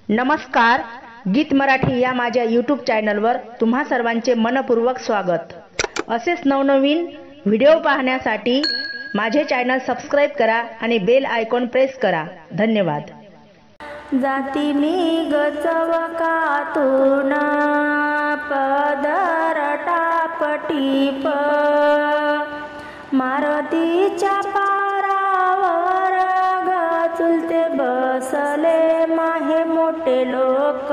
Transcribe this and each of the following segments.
नमस्कार, गीत मराठी या माझ्या यूट्यूब चॅनलवर तुम्हा सर्वांचे मनपूर्वक स्वागत। असेच नवनवीन व्हिडिओ पाहण्यासाठी माझे चॅनल सबस्क्राइब करा आणि बेल आयकॉन प्रेस करा। धन्यवाद। जाती मी गचवकातून पदर टापटीप मारुतीच्या पारावर चुलते बसले माहे मोठे लोक,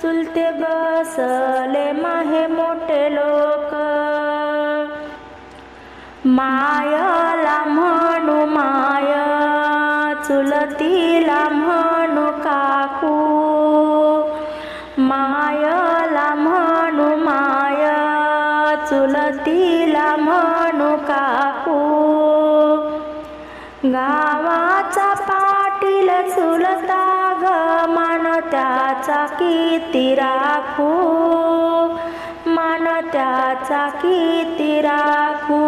चुलते बसले माहे मोठे लोक। मायला म्हणू माय, चुलतीला म्हणू काकू, मायला म्हणू माय, चुलतीला म्हणू काकू। गावाचा पाटील चुलता ग मान त्याचा किती राखू, मान त्याचा किती राखू।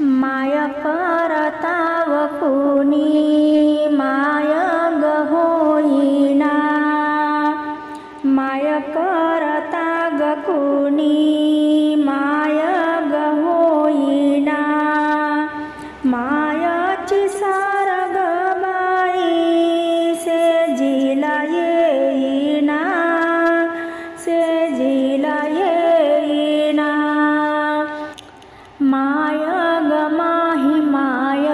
माय करताव कुणी माय ग होईना, माय करता ग कुणी माय ग होईना। मायाची सारग बाई सेजीला येईना, सेजीला येईना। माय ग माही माय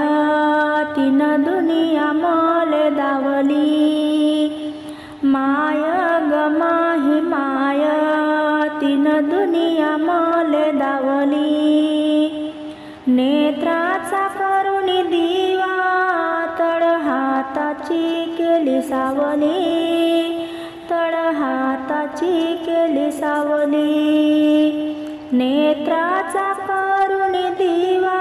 तीन दुनिया मले दावली, माय ग माही माय तीन दुनिया मले दावली। नेत्राचा करुणी दिवा तळ हाताची केली सावली, तळ हाताची केली सावली। नेत्राचा करुणी दिवा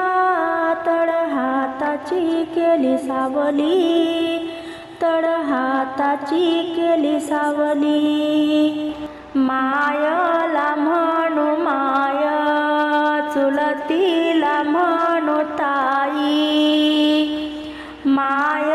तळ हाताची केली सावली, तळ हाताची केली सावली। मायला म्हणू माय, चुलतीला म्हणू ताई, माय